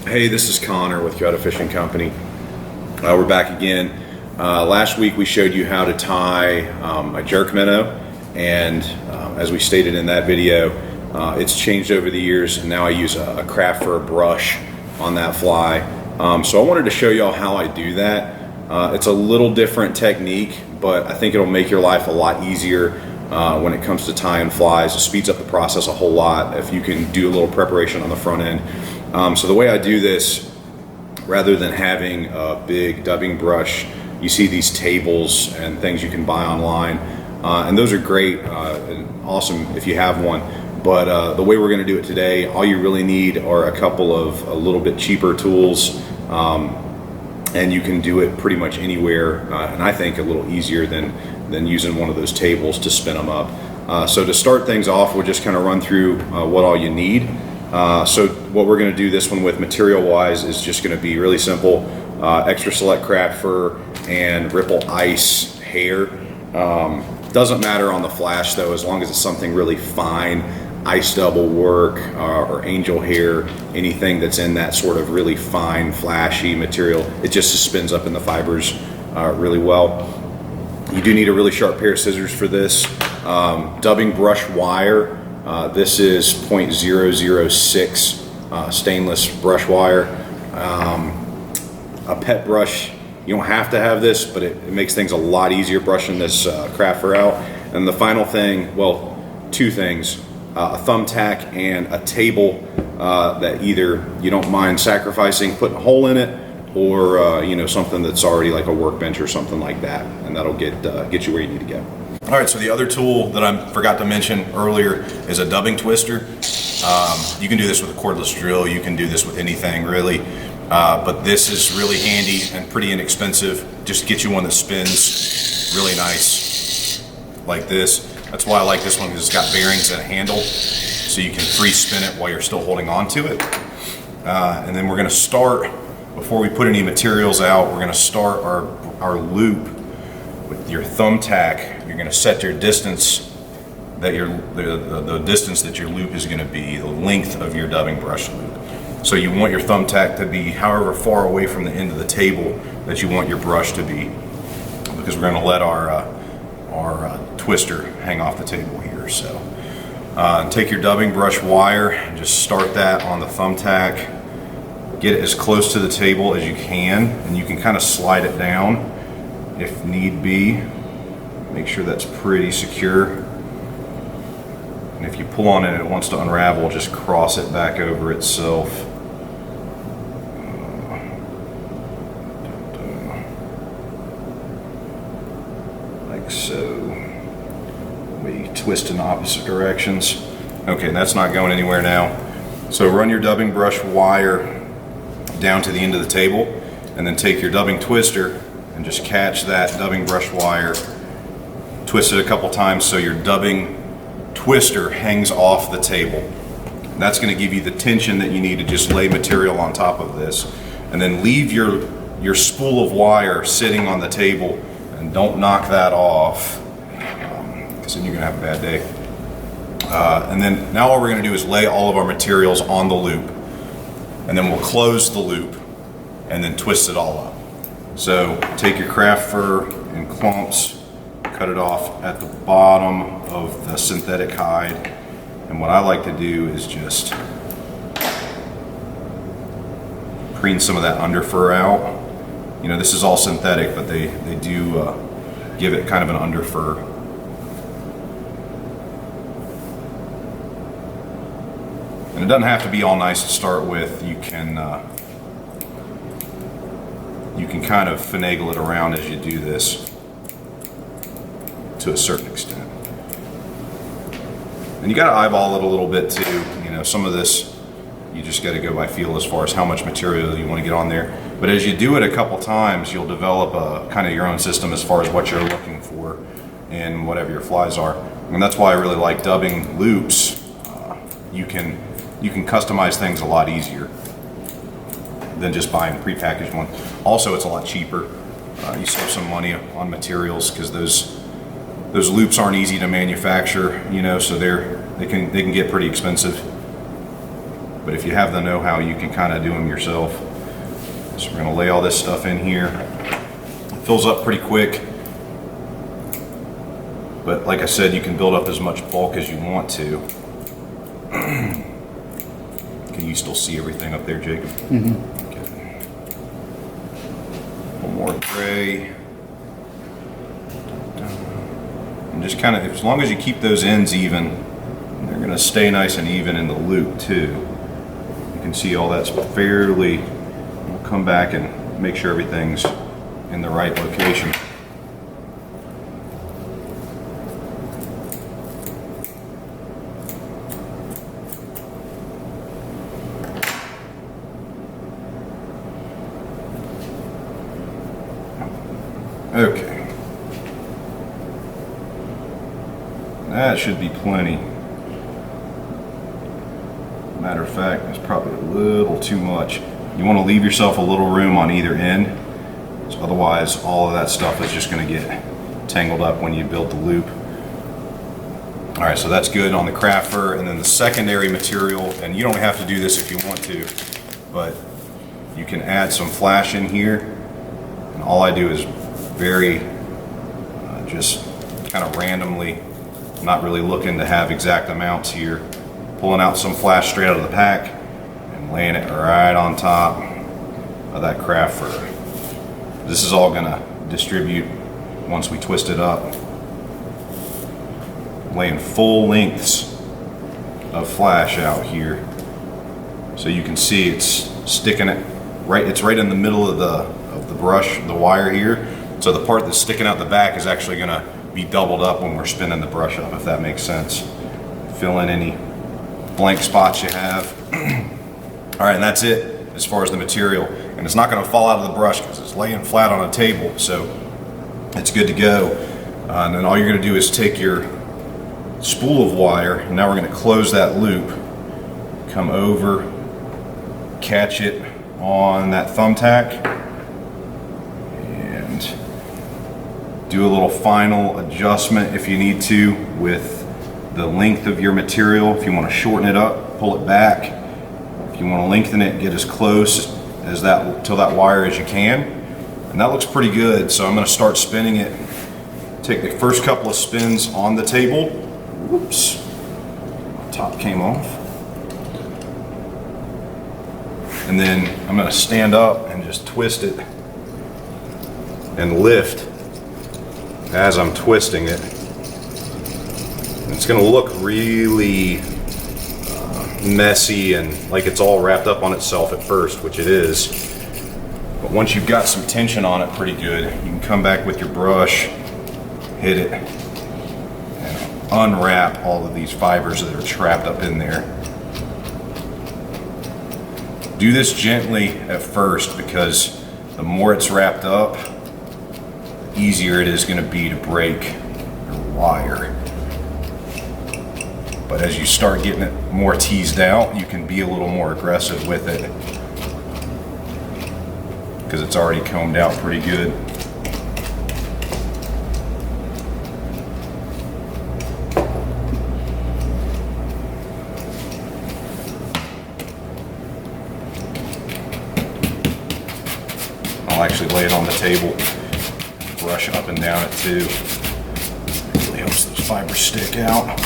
Hey, this is Connor with Kyoto Fishing Company. We're back again. Last week we showed you how to tie a jerk minnow, and as we stated in that video, it's changed over the years, and now I use a craft fur brush on that fly. So I wanted to show y'all how I do that. It's a little different technique, but I think it'll make your life a lot easier when it comes to tying flies. It speeds up the process a whole lot if you can do a little preparation on the front end. So the way I do this, rather than having a big dubbing brush, you see these tables and things you can buy online, and those are great and awesome if you have one. But the way we're going to do it today, all you really need are a couple of a little bit cheaper tools, and you can do it pretty much anywhere, and I think a little easier than using one of those tables to spin them up. So to start things off, we'll just kind of run through what all you need. So what we're going to do this one with material wise is just going to be really simple. Extra select craft fur and ripple ice hair. Doesn't matter on the flash though, as long as it's something really fine. Ice double work or angel hair, anything that's in that sort of really fine flashy material, it just spins up in the fibers really well. You do need a really sharp pair of scissors for this. Dubbing brush wire. This is 0.006 stainless brush wire. A pet brush, you don't have to have this, but it makes things a lot easier brushing this craft fur out. And the final thing, well, two things, a thumbtack and a table that either you don't mind sacrificing, putting a hole in it, or something that's already like a workbench or something like that, and that'll get you where you need to go. All right, so the other tool that I forgot to mention earlier is a dubbing twister. You can do this with a cordless drill. You can do this with anything really, but this is really handy and pretty inexpensive. Just get you one that spins really nice like this. That's why I like this one, because it's got bearings and a handle, so you can free spin it while you're still holding on to it. And then we're going to start, before we put any materials out, we're going to start our loop with your thumbtack. You're going to set your distance that the distance that your loop is going to be, the length of your dubbing brush loop. So you want your thumbtack to be however far away from the end of the table that you want your brush to be, because we're going to let our twister hang off the table here. So take your dubbing brush wire and just start that on the thumbtack. Get it as close to the table as you can, and you can kind of slide it down if need be. Make sure that's pretty secure. And if you pull on it and it wants to unravel, just cross it back over itself. Like so. We twist in opposite directions. Okay, that's not going anywhere now. So run your dubbing brush wire down to the end of the table, and then take your dubbing twister and just catch that dubbing brush wire, twist it a couple times so your dubbing twister hangs off the table. And that's going to give you the tension that you need to just lay material on top of this. And then leave your spool of wire sitting on the table, and don't knock that off, because then you're going to have a bad day. And then now all we're going to do is lay all of our materials on the loop, and then we'll close the loop and then twist it all up. So take your craft fur in clumps, cut it off at the bottom of the synthetic hide, and what I like to do is just preen some of that under fur out. You know, this is all synthetic, but they do give it kind of an under fur. And it doesn't have to be all nice to start with. You can kind of finagle it around as you do this to a certain extent. And you got to eyeball it a little bit too. You know, some of this you just got to go by feel as far as how much material you want to get on there. But as you do it a couple times, you'll develop a kind of your own system as far as what you're looking for in whatever your flies are. And that's why I really like dubbing loops. You can customize things a lot easier than just buying prepackaged one. Also, it's a lot cheaper. You save some money on materials, because those loops aren't easy to manufacture, you know, so they can get pretty expensive. but if you have the know-how, you can kind of do them yourself. So we're gonna lay all this stuff in here. It fills up pretty quick, but like I said, you can build up as much bulk as you want to. Can you still see everything up there, Jacob? Mm-hmm. Okay. One more gray. And just kind of, as long as you keep those ends even, they're gonna stay nice and even in the loop too. You can see all that's fairly, we'll come back and make sure everything's in the right location. Okay. That should be plenty. Matter of fact, it's probably a little too much. You want to leave yourself a little room on either end, so otherwise all of that stuff is just going to get tangled up when you build the loop. All right, so that's good on the craft fur. And then the secondary material, and you don't have to do this if you want to, but you can add some flash in here. And all I do is very just kind of randomly, not really looking to have exact amounts here, pulling out some flash straight out of the pack and laying it right on top of that craft fur. This is all gonna distribute once we twist it up. Laying full lengths of flash out here, so you can see it's sticking it right. It's right in the middle of the brush, the wire here. So the part that's sticking out the back is actually gonna be doubled up when we're spinning the brush up, if that makes sense. Fill in any blank spots you have. All right, and that's it as far as the material. And it's not gonna fall out of the brush because it's laying flat on a table, so it's good to go. And then all you're gonna do is take your spool of wire, and now we're gonna close that loop, come over, catch it on that thumbtack, and do a little final adjustment if you need to with the length of your material. If you want to shorten it up, pull it back. If you want to lengthen it, get as close as that to that wire as you can. And that looks pretty good, so I'm going to start spinning it. Take the first couple of spins on the table. Whoops, my top came off. And then I'm going to stand up and just twist it and lift as I'm twisting it. It's going to look really messy and like it's all wrapped up on itself at first, which it is. But once you've got some tension on it pretty good, you can come back with your brush, hit it, and unwrap all of these fibers that are trapped up in there. Do this gently at first, because the more it's wrapped up, the easier it is going to be to break your wire. But as you start getting it more teased out, you can be a little more aggressive with it, because it's already combed out pretty good. I'll actually lay it on the table, brush up and down it too. It really helps those fibers stick out.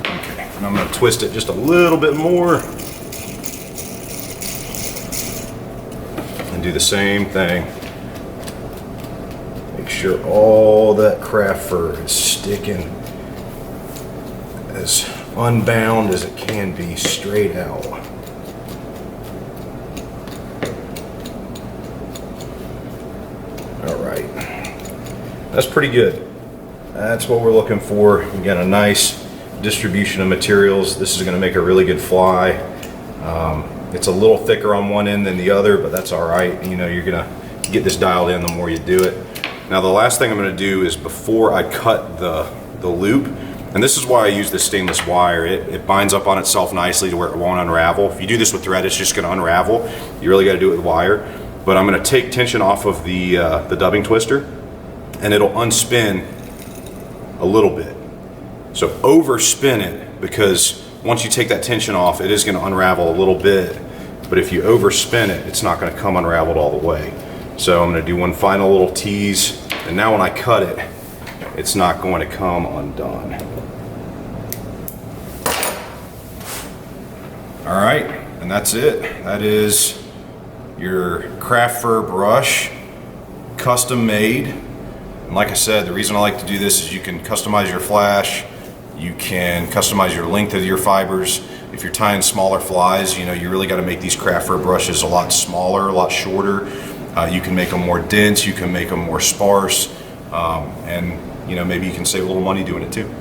Okay, and I'm going to twist it just a little bit more and do the same thing. Make sure all that craft fur is sticking as unbound as it can be straight out. That's pretty good. That's what we're looking for. Again, a nice distribution of materials. This is going to make a really good fly. It's a little thicker on one end than the other, but that's all right. You know, you're going to get this dialed in the more you do it. Now, the last thing I'm going to do is, before I cut the loop, and this is why I use this stainless wire, it binds up on itself nicely to where it won't unravel. If you do this with thread, it's just going to unravel. You really got to do it with wire. But I'm going to take tension off of the dubbing twister, and it'll unspin a little bit. So overspin it, because once you take that tension off, it is going to unravel a little bit. But if you overspin it, it's not going to come unraveled all the way. So I'm going to do one final little tease, and now when I cut it, it's not going to come undone. All right, and that's it. That is your craft fur brush, custom made. And like I said, the reason I like to do this is you can customize your flash, you can customize your length of your fibers. If you're tying smaller flies, you know, you really got to make these craft fur brushes a lot smaller, a lot shorter. You can make them more dense, you can make them more sparse, and you know, maybe you can save a little money doing it too.